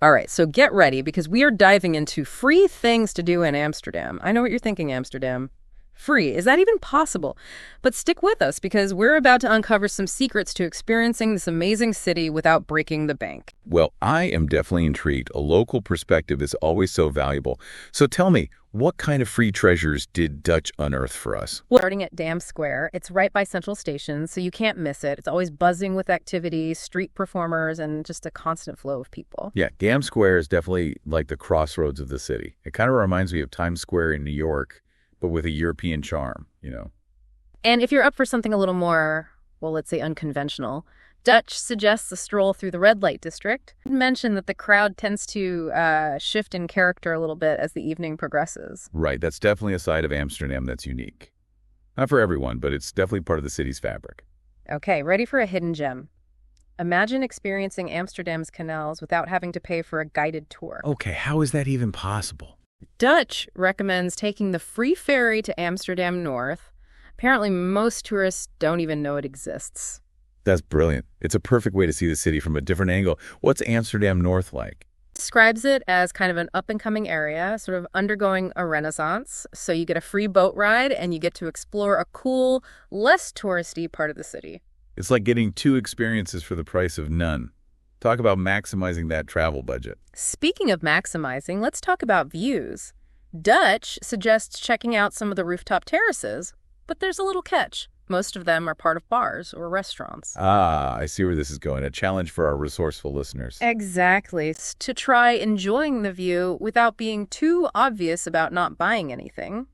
All right, so get ready because we are diving into free things to do in Amsterdam. I know what you're thinking, Amsterdam. Free. Is that even possible? But stick with us because we're about to uncover some secrets to experiencing this amazing city without breaking the bank. Well, I am definitely intrigued. A local perspective is always so valuable. So tell me, what kind of free treasures did Dutch unearth for us? Well, starting at Dam Square, it's right by Central Station, so you can't miss it. It's always buzzing with activities, street performers, and just a constant flow of people. Yeah, Dam Square is definitely like the crossroads of the city. It kind of reminds me of Times Square in New York, but with a European charm. And if you're up for something a little more, well, let's say unconventional, Dutch suggests a stroll through the red light district. Mention that the crowd tends to shift in character a little bit as the evening progresses. Right, that's definitely a side of Amsterdam that's unique. Not for everyone, but it's definitely part of the city's fabric. Okay, ready for a hidden gem. Imagine experiencing Amsterdam's canals without having to pay for a guided tour. Okay, how is that even possible? Dutch recommends taking the free ferry to Amsterdam North. Apparently, most tourists don't even know it exists. That's brilliant. It's a perfect way to see the city from a different angle. What's Amsterdam North like? Describes it as kind of an up-and-coming area, sort of undergoing a renaissance. So you get a free boat ride and you get to explore a cool, less touristy part of the city. It's like getting two experiences for the price of none. Talk about maximizing that travel budget. Speaking of maximizing, let's talk about views. Dutch suggests checking out some of the rooftop terraces, but there's a little catch. Most of them are part of bars or restaurants. Ah, I see where this is going. A challenge for our resourceful listeners. Exactly. To try enjoying the view without being too obvious about not buying anything.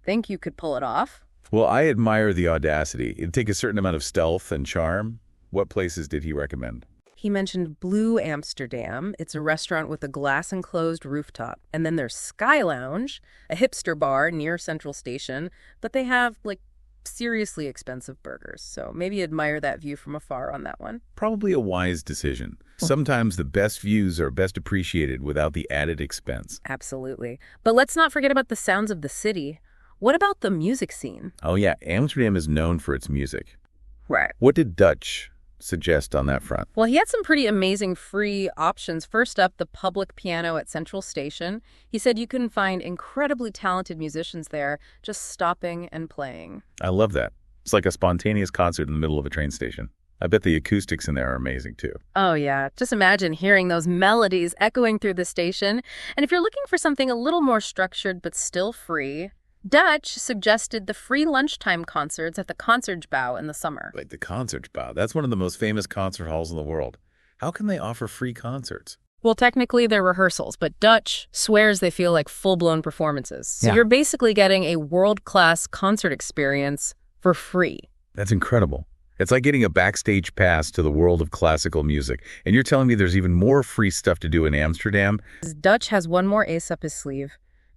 Think you could pull it off? Well, I admire the audacity. It'd take a certain amount of stealth and charm. What places did he recommend? He mentioned Blue Amsterdam. It's a restaurant with a glass-enclosed rooftop. And then there's Sky Lounge, a hipster bar near Central Station, but they have, seriously expensive burgers. So maybe admire that view from afar on that one. Probably a wise decision. Sometimes the best views are best appreciated without the added expense. Absolutely. But let's not forget about the sounds of the city. What about the music scene? Oh yeah, Amsterdam is known for its music. Right. What did Dutch suggest on that front? Well, he had some pretty amazing free options. First up, the public piano at Central Station. He said you can find incredibly talented musicians there just stopping and playing. I love that. It's like a spontaneous concert in the middle of a train station. I bet the acoustics in there are amazing too. Oh, yeah. Just imagine hearing those melodies echoing through the station. And if you're looking for something a little more structured but still free, Dutch suggested the free lunchtime concerts at the Concertgebouw in the summer. Like the Concertgebouw. That's one of the most famous concert halls in the world. How can they offer free concerts? Well, technically they're rehearsals, but Dutch swears they feel like full-blown performances. So you're basically getting a world-class concert experience for free. That's incredible. It's like getting a backstage pass to the world of classical music. And you're telling me there's even more free stuff to do in Amsterdam? Dutch has one more ace up his sleeve.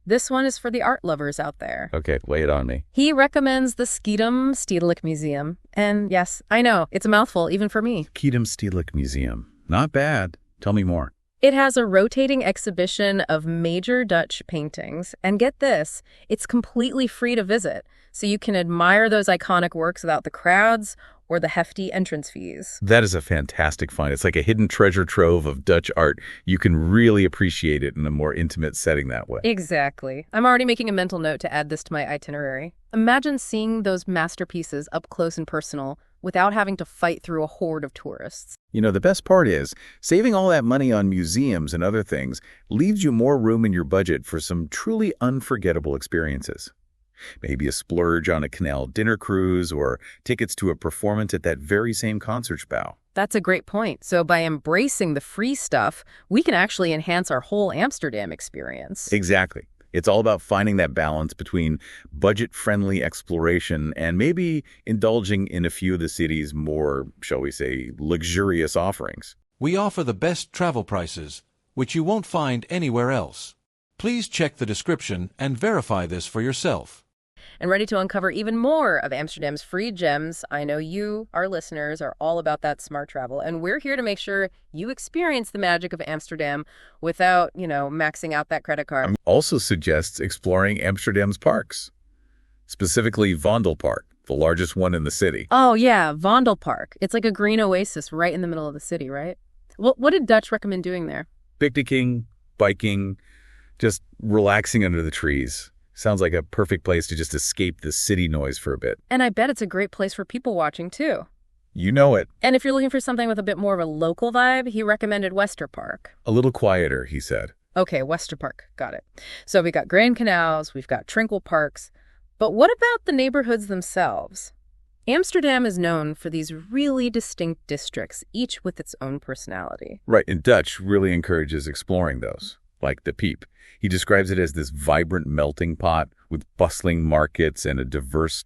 This one is for the art lovers out there. Okay, lay it on me. He recommends the Schiedam Stedelijk Museum. And yes, I know, it's a mouthful, even for me. Schiedam Stedelijk Museum. Not bad. Tell me more. It has a rotating exhibition of major Dutch paintings. And get this, it's completely free to visit. So you can admire those iconic works without the crowds or the hefty entrance fees. That is a fantastic find. It's like a hidden treasure trove of Dutch art. You can really appreciate it in a more intimate setting that way. Exactly. I'm already making a mental note to add this to my itinerary. Imagine seeing those masterpieces up close and personal without having to fight through a horde of tourists. You know, the best part is, saving all that money on museums and other things leaves you more room in your budget for some truly unforgettable experiences. Maybe a splurge on a canal dinner cruise or tickets to a performance at that very same Concertgebouw. That's a great point. So by embracing the free stuff, we can actually enhance our whole Amsterdam experience. Exactly. It's all about finding that balance between budget-friendly exploration and maybe indulging in a few of the city's more, shall we say, luxurious offerings. We offer the best travel prices, which you won't find anywhere else. Please check the description and verify this for yourself. And ready to uncover even more of Amsterdam's free gems, I know you, our listeners, are all about that smart travel. And we're here to make sure you experience the magic of Amsterdam without, maxing out that credit card. Also suggests exploring Amsterdam's parks, specifically Vondelpark, the largest one in the city. Oh, yeah, Vondelpark. It's like a green oasis right in the middle of the city, right? What did Dutch recommend doing there? Picnicking, biking, just relaxing under the trees. Sounds like a perfect place to just escape the city noise for a bit. And I bet it's a great place for people watching, too. You know it. And if you're looking for something with a bit more of a local vibe, he recommended Wester Park. A little quieter, he said. Okay, Wester Park. Got it. So we got Grand Canals, we've got tranquil parks. But what about the neighborhoods themselves? Amsterdam is known for these really distinct districts, each with its own personality. Right, and Dutch really encourages exploring those, like the Peep. He describes it as this vibrant melting pot with bustling markets and a diverse,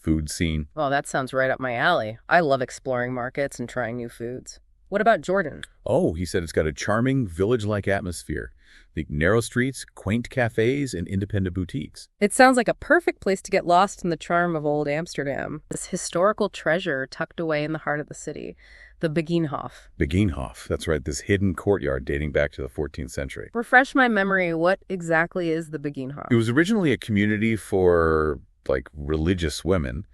food scene. Well, that sounds right up my alley. I love exploring markets and trying new foods. What about Jordan? Oh, he said it's got a charming village-like atmosphere. The narrow streets, quaint cafes, and independent boutiques. It sounds like a perfect place to get lost in the charm of old Amsterdam. This historical treasure tucked away in the heart of the city, the Beginhof. Beginhof, that's right, this hidden courtyard dating back to the 14th century. Refresh my memory, what exactly is the Beginhof? It was originally a community for, religious women,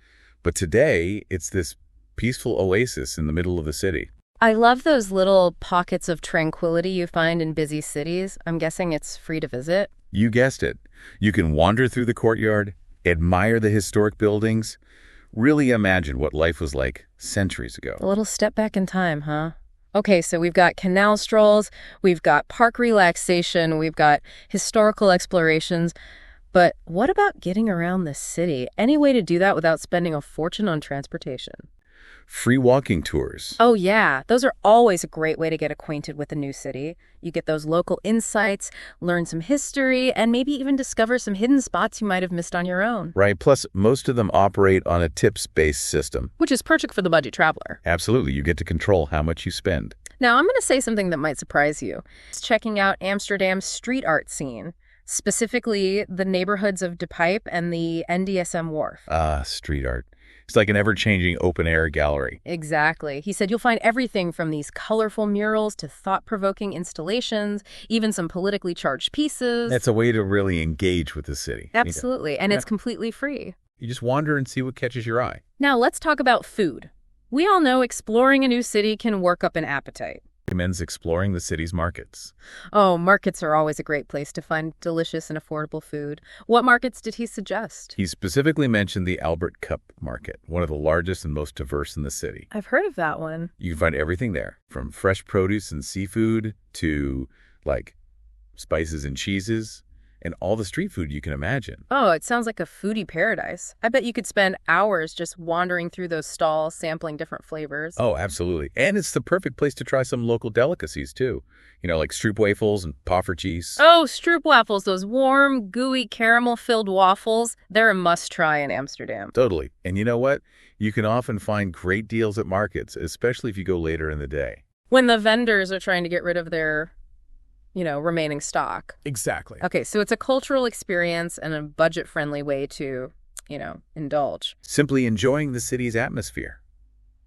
but today it's this peaceful oasis in the middle of the city. I love those little pockets of tranquility you find in busy cities. I'm guessing it's free to visit. You guessed it. You can wander through the courtyard, admire the historic buildings, really imagine what life was like centuries ago. A little step back in time, huh? Okay, so we've got canal strolls, we've got park relaxation, we've got historical explorations. But what about getting around the city? Any way to do that without spending a fortune on transportation? Free walking tours. Oh, yeah. Those are always a great way to get acquainted with a new city. You get those local insights, learn some history, and maybe even discover some hidden spots you might have missed on your own. Right. Plus, most of them operate on a tips-based system. Which is perfect for the budget traveler. Absolutely. You get to control how much you spend. Now, I'm going to say something that might surprise you. It's checking out Amsterdam's street art scene, specifically the neighborhoods of De Pijp and the NDSM Wharf. Street art. It's like an ever-changing open-air gallery. Exactly. He said you'll find everything from these colorful murals to thought-provoking installations, even some politically charged pieces. That's a way to really engage with the city. Absolutely. And it's completely free. You just wander and see what catches your eye. Now, let's talk about food. We all know exploring a new city can work up an appetite. Recommends exploring the city's markets. Oh, markets are always a great place to find delicious and affordable food. What markets did he suggest? He specifically mentioned the Albert Cup Market, one of the largest and most diverse in the city. I've heard of that one. You can find everything there, from fresh produce and seafood to, spices and cheeses, and all the street food you can imagine. Oh, it sounds like a foodie paradise. I bet you could spend hours just wandering through those stalls, sampling different flavors. Oh, absolutely. And it's the perfect place to try some local delicacies, too. Like stroopwafels and poffertjes. Oh, stroopwafels, those warm, gooey, caramel-filled waffles. They're a must-try in Amsterdam. Totally. And you know what? You can often find great deals at markets, especially if you go later in the day. When the vendors are trying to get rid of their remaining stock. Exactly. Okay, so it's a cultural experience and a budget-friendly way to, indulge. Simply enjoying the city's atmosphere,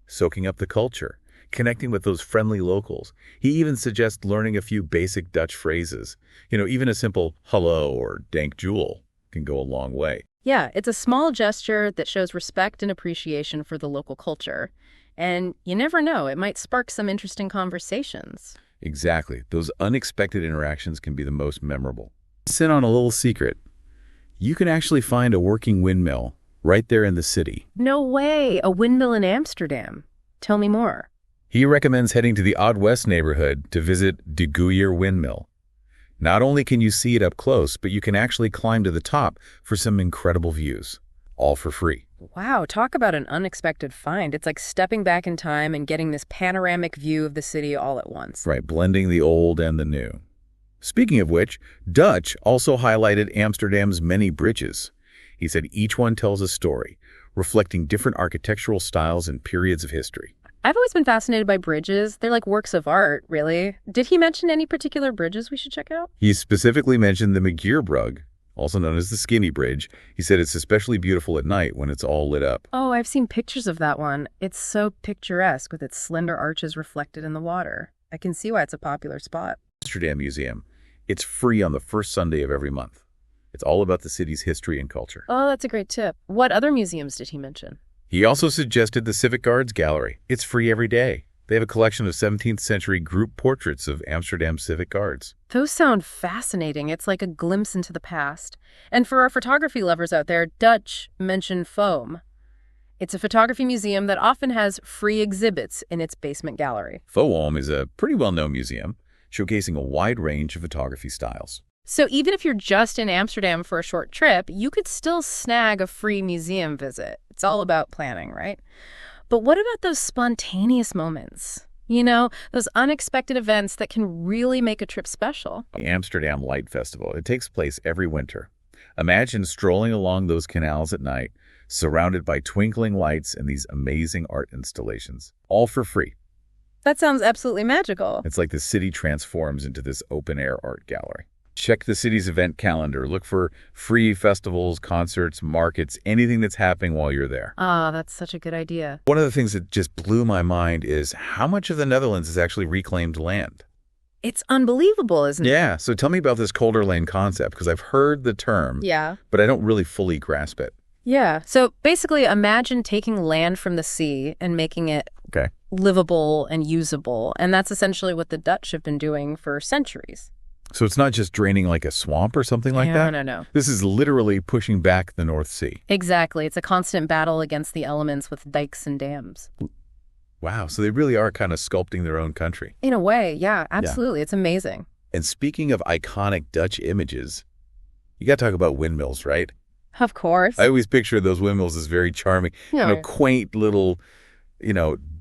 soaking up the culture, connecting with those friendly locals. He even suggests learning a few basic Dutch phrases. Even a simple hello or dank jewel can go a long way. Yeah, it's a small gesture that shows respect and appreciation for the local culture. And you never know, it might spark some interesting conversations. Exactly. Those unexpected interactions can be the most memorable. Sit on a little secret. You can actually find a working windmill right there in the city. No way! A windmill in Amsterdam. Tell me more. He recommends heading to the Oud West neighborhood to visit De Goeyer Windmill. Not only can you see it up close, but you can actually climb to the top for some incredible views, all for free. Wow, talk about an unexpected find. It's like stepping back in time and getting this panoramic view of the city all at once. Right, blending the old and the new. Speaking of which, Dutch also highlighted Amsterdam's many bridges. He said each one tells a story, reflecting different architectural styles and periods of history. I've always been fascinated by bridges. They're like works of art, really. Did he mention any particular bridges we should check out? He specifically mentioned the Magierbrug, also known as the Skinny Bridge. He said it's especially beautiful at night when it's all lit up. Oh, I've seen pictures of that one. It's so picturesque with its slender arches reflected in the water. I can see why it's a popular spot. Amsterdam Museum. It's free on the first Sunday of every month. It's all about the city's history and culture. Oh, that's a great tip. What other museums did he mention? He also suggested the Civic Guards Gallery. It's free every day. They have a collection of 17th century group portraits of Amsterdam civic guards. Those sound fascinating. It's like a glimpse into the past. And for our photography lovers out there, Dutch mentioned Foam. It's a photography museum that often has free exhibits in its basement gallery. Foam is a pretty well-known museum, showcasing a wide range of photography styles. So even if you're just in Amsterdam for a short trip, you could still snag a free museum visit. It's all about planning, right? But what about those spontaneous moments? You know, those unexpected events that can really make a trip special. The Amsterdam Light Festival. It takes place every winter. Imagine strolling along those canals at night, surrounded by twinkling lights and these amazing art installations, all for free. That sounds absolutely magical. It's like the city transforms into this open-air art gallery. Check the city's event calendar. Look for free festivals, concerts, markets, anything that's happening while you're there. Ah, that's such a good idea. One of the things that just blew my mind is how much of the Netherlands is actually reclaimed land. It's unbelievable, isn't it? Yeah, so tell me about this Colder Lane concept, because I've heard the term, Yeah. but I don't really fully grasp it. Yeah. So basically, imagine taking land from the sea and making it Okay. livable and usable. And that's essentially what the Dutch have been doing for centuries. So it's not just draining like a swamp or something like that? No. This is literally pushing back the North Sea. Exactly. It's a constant battle against the elements with dikes and dams. Wow, so they really are kind of sculpting their own country. In a way, yeah, absolutely. It's amazing. And speaking of iconic Dutch images, you got to talk about windmills, right? Of course. I always picture those windmills as very charming, quaint little,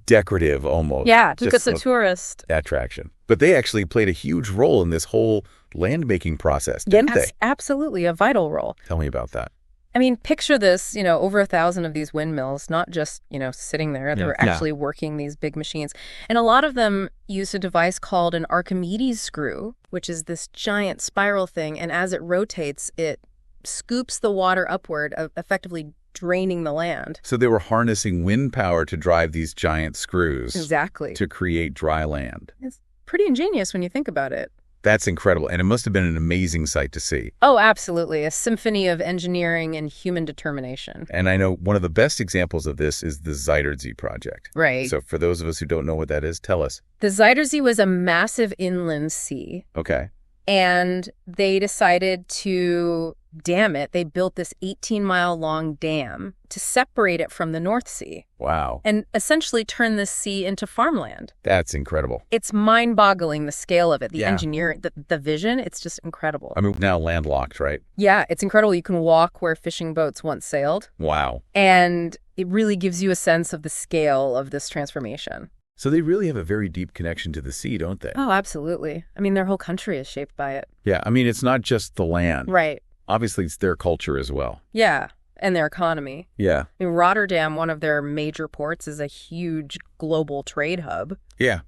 decorative almost. Yeah, just a tourist attraction. But they actually played a huge role in this whole land-making process, didn't they? Absolutely, a vital role. Tell me about that. I mean, picture this, over 1,000 of these windmills, not just, sitting there. They were actually working these big machines. And a lot of them used a device called an Archimedes screw, which is this giant spiral thing. And as it rotates, it scoops the water upward, effectively draining the land. So they were harnessing wind power to drive these giant screws. Exactly. To create dry land. It's pretty ingenious when you think about it. That's incredible. And it must have been an amazing sight to see. Oh, absolutely. A symphony of engineering and human determination. And I know one of the best examples of this is the Zuiderzee project. Right. So for those of us who don't know what that is, tell us. The Zuiderzee was a massive inland sea. Okay. And they decided to dam it. They built this 18-mile-long dam to separate it from the North Sea. Wow. And essentially turn this sea into farmland. That's incredible. It's mind-boggling, the scale of it, the engineering, the vision. It's just incredible. I mean, now landlocked, right? Yeah, it's incredible. You can walk where fishing boats once sailed. Wow. And it really gives you a sense of the scale of this transformation. So they really have a very deep connection to the sea, don't they? Oh, absolutely. I mean, their whole country is shaped by it. Yeah, I mean, it's not just the land. Right. Obviously, it's their culture as well. Yeah, and their economy. Yeah. I mean, Rotterdam, one of their major ports, is a huge global trade hub. Yeah.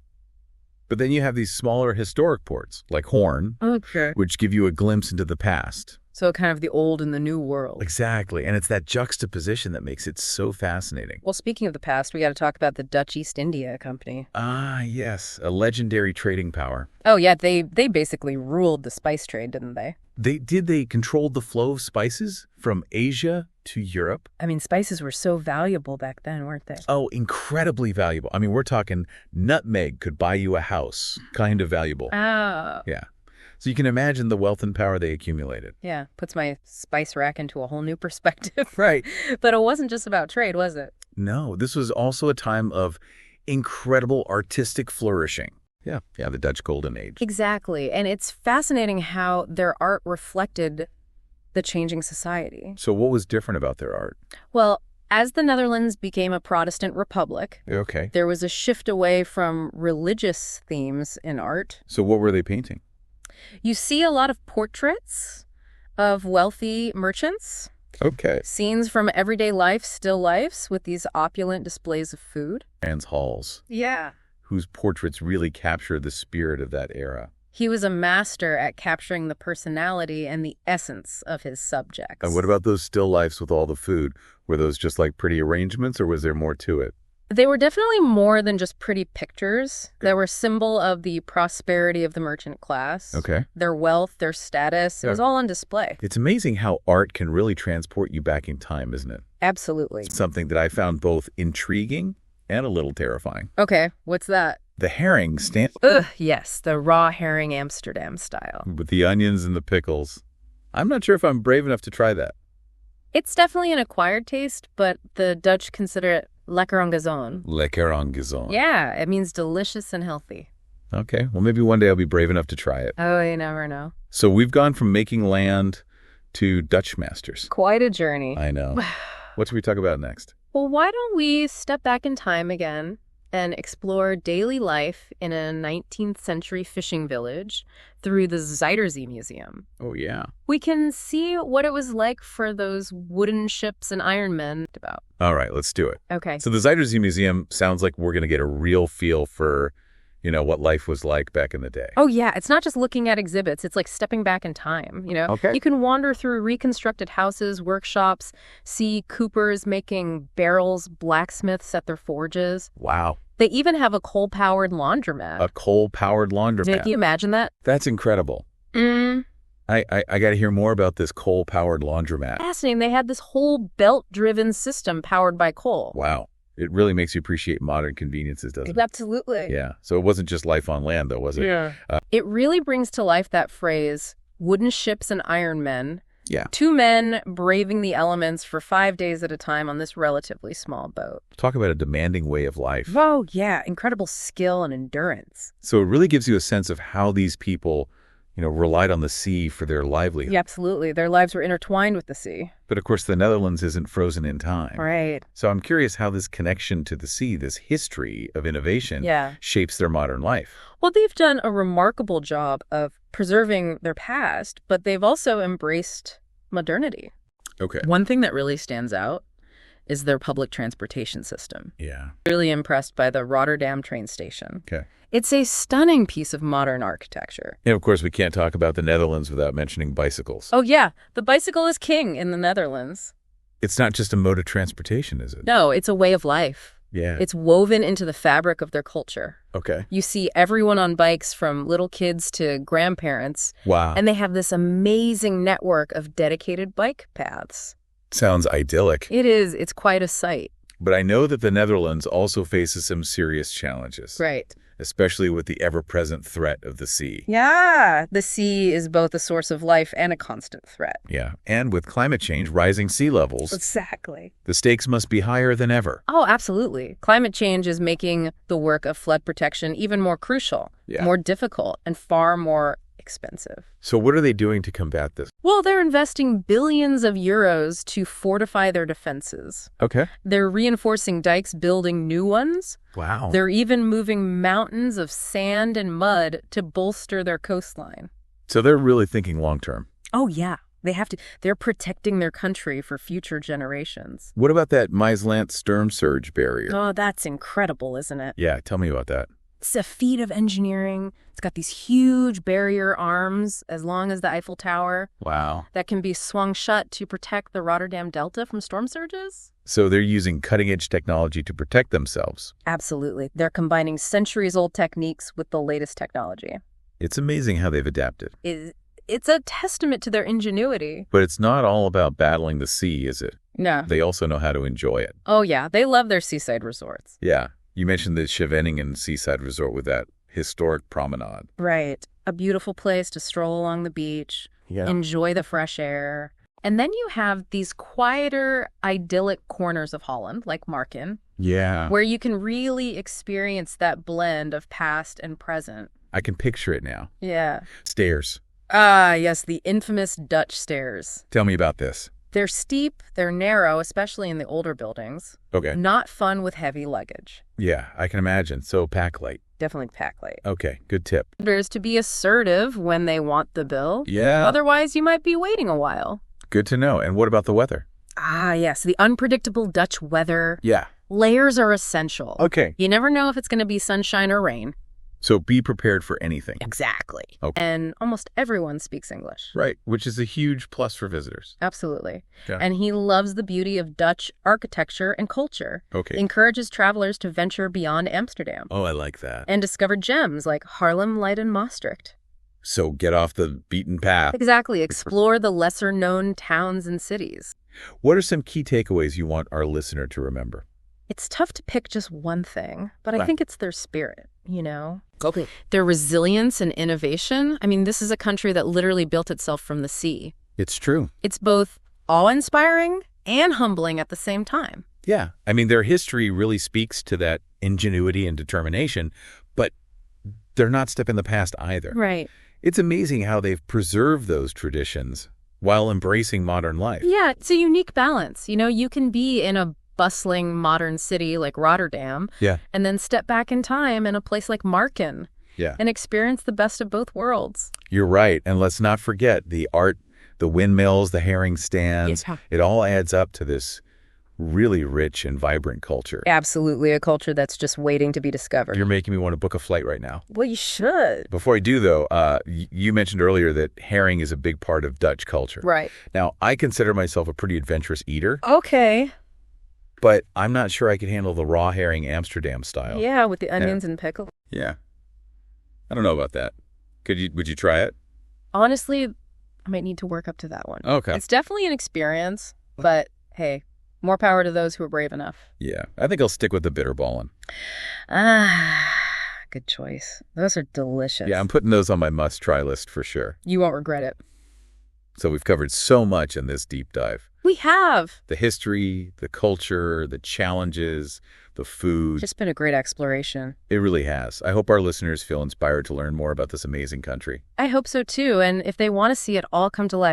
But then you have these smaller historic ports, like Hoorn, which give you a glimpse into the past. So kind of the old and the new world. Exactly. And it's that juxtaposition that makes it so fascinating. Well, speaking of the past, we got to talk about the Dutch East India Company. Ah, yes. A legendary trading power. Oh, yeah. They basically ruled the spice trade, didn't they? They controlled the flow of spices from Asia to Europe? I mean, spices were so valuable back then, weren't they? Oh, incredibly valuable. I mean, we're talking nutmeg could buy you a house, kind of valuable. Oh. Yeah. So you can imagine the wealth and power they accumulated. Yeah, puts my spice rack into a whole new perspective. Right. But it wasn't just about trade, was it? No, this was also a time of incredible artistic flourishing. Yeah, the Dutch Golden Age. Exactly. And it's fascinating how their art reflected the changing society. So what was different about their art? Well, as the Netherlands became a Protestant republic, there was a shift away from religious themes in art. So what were they painting? You see a lot of portraits of wealthy merchants. Okay. Scenes from everyday life, still lifes, with these opulent displays of food. Hans Hals. Yeah. Whose portraits really capture the spirit of that era. He was a master at capturing the personality and the essence of his subjects. And what about those still lifes with all the food? Were those just like pretty arrangements, or was there more to it? They were definitely more than just pretty pictures. They were a symbol of the prosperity of the merchant class. Okay. Their wealth, their status. It was all on display. It's amazing how art can really transport you back in time, isn't it? Absolutely. It's something that I found both intriguing and a little terrifying. Okay, what's that? The herring Ugh, yes, the raw herring Amsterdam style. with the onions and the pickles. I'm not sure if I'm brave enough to try that. It's definitely an acquired taste, but the Dutch consider it lekker ongezond. Lekker ongezond. Yeah, it means delicious and healthy. Okay, well, maybe one day I'll be brave enough to try it. Oh, you never know. So we've gone from making land to Dutch masters. Quite a journey. I know. What should we talk about next? Well, why don't we step back in time again and explore daily life in a 19th century fishing village through the Zuiderzee Museum. Oh, yeah. We can see what it was like for those wooden ships and iron men about. All right, let's do it. Okay. So the Zuiderzee Museum sounds like we're going to get a real feel for, what life was like back in the day. Oh, yeah. It's not just looking at exhibits. It's like stepping back in time, Okay. You can wander through reconstructed houses, workshops, see coopers making barrels, blacksmiths at their forges. Wow. They even have a coal-powered laundromat. A coal-powered laundromat. Can you imagine that? That's incredible. I got to hear more about this coal-powered laundromat. Fascinating. They had this whole belt-driven system powered by coal. Wow. It really makes you appreciate modern conveniences, doesn't it? Absolutely. Yeah. So it wasn't just life on land, though, was it? Yeah. It really brings to life that phrase, wooden ships and iron men. Yeah. 2 men braving the elements for 5 days at a time on this relatively small boat. Talk about a demanding way of life. Oh, yeah. Incredible skill and endurance. So it really gives you a sense of how these people, relied on the sea for their livelihood. Yeah, absolutely. Their lives were intertwined with the sea. But of course, the Netherlands isn't frozen in time. Right. So I'm curious how this connection to the sea, this history of innovation, shapes their modern life. Well, they've done a remarkable job of preserving their past, but they've also embraced modernity. Okay. One thing that really stands out is their public transportation system. Yeah. Really impressed by the Rotterdam train station. Okay. It's a stunning piece of modern architecture. And of course, we can't talk about the Netherlands without mentioning bicycles. Oh, yeah. The bicycle is king in the Netherlands. It's not just a mode of transportation, is it? No, it's a way of life. Yeah. It's woven into the fabric of their culture. Okay. You see everyone on bikes from little kids to grandparents. Wow. And they have this amazing network of dedicated bike paths. Sounds idyllic. It is. It's quite a sight. But I know that the Netherlands also faces some serious challenges. Right. Especially with the ever-present threat of the sea. Yeah. The sea is both a source of life and a constant threat. Yeah. And with climate change, rising sea levels, Exactly. the stakes must be higher than ever. Oh, absolutely. Climate change is making the work of flood protection even more crucial, more difficult, and far more expensive. So what are they doing to combat this? Well, they're investing billions of euros to fortify their defenses. Okay. They're reinforcing dikes, building new ones. Wow. They're even moving mountains of sand and mud to bolster their coastline. So they're really thinking long-term. Oh, yeah. They have to. They're protecting their country for future generations. What about that Maisland storm surge barrier? Oh, that's incredible, isn't it? Yeah, tell me about that. It's a feat of engineering. It's got these huge barrier arms as long as the Eiffel Tower Wow. that can be swung shut to protect the Rotterdam Delta from storm surges. So they're using cutting-edge technology to protect themselves. Absolutely. They're combining centuries-old techniques with the latest technology. It's amazing how they've adapted. It's a testament to their ingenuity. But it's not all about battling the sea, is it? No. They also know how to enjoy it. Oh, yeah. They love their seaside resorts. Yeah. You mentioned the Scheveningen seaside resort with that historic promenade. Right. A beautiful place to stroll along the beach, enjoy the fresh air. And then you have these quieter, idyllic corners of Holland, like Marken, where you can really experience that blend of past and present. I can picture it now. Yeah. Stairs. Ah, yes, the infamous Dutch stairs. Tell me about this. They're steep, they're narrow, especially in the older buildings. Okay. Not fun with heavy luggage. Yeah, I can imagine. So pack light. Definitely pack light. Okay, good tip. There's to be assertive when they want the bill. Yeah. Otherwise, you might be waiting a while. Good to know. And what about the weather? Ah, yes, the unpredictable Dutch weather. Yeah. Layers are essential. Okay. You never know if it's going to be sunshine or rain. So be prepared for anything. Exactly. Okay. And almost everyone speaks English. Right, which is a huge plus for visitors. Absolutely. Yeah. And he loves the beauty of Dutch architecture and culture. Okay. Encourages travelers to venture beyond Amsterdam. Oh, I like that. And discover gems like Haarlem, Leiden, Maastricht. So get off the beaten path. Exactly. Explore the lesser-known towns and cities. What are some key takeaways you want our listener to remember? It's tough to pick just one thing, but I Right. think it's their spirit, you know? Okay. Their resilience and innovation. I mean, this is a country that literally built itself from the sea. It's true. It's both awe-inspiring and humbling at the same time. Yeah. I mean, their history really speaks to that ingenuity and determination, but they're not stepping the past either. Right. It's amazing how they've preserved those traditions while embracing modern life. Yeah, it's a unique balance. You know, you can be in a bustling modern city like Rotterdam Yeah. and then step back in time in a place like Marken Yeah. and experience the best of both worlds. You're right. And let's not forget the art, the windmills, the herring stands. Yeah. It all adds up to this really rich and vibrant culture. Absolutely a culture that's just waiting to be discovered. You're making me want to book a flight right now. Well, you should. Before I do, though, you mentioned earlier that herring is a big part of Dutch culture. Right. Now, I consider myself a pretty adventurous eater, Okay. but I'm not sure I could handle the raw herring Amsterdam style. Yeah, with the onions and pickle. Yeah. I don't know about that. Would you try it? Honestly, I might need to work up to that one. Okay. It's definitely an experience, but hey, more power to those who are brave enough. Yeah. I think I'll stick with the bitterballen. Good choice. Those are delicious. Yeah, I'm putting those on my must-try list for sure. You won't regret it. So we've covered so much in this deep dive. We have. The history, the culture, the challenges, the food. Just been a great exploration. It really has. I hope our listeners feel inspired to learn more about this amazing country. I hope so too. And if they want to see it all come to life,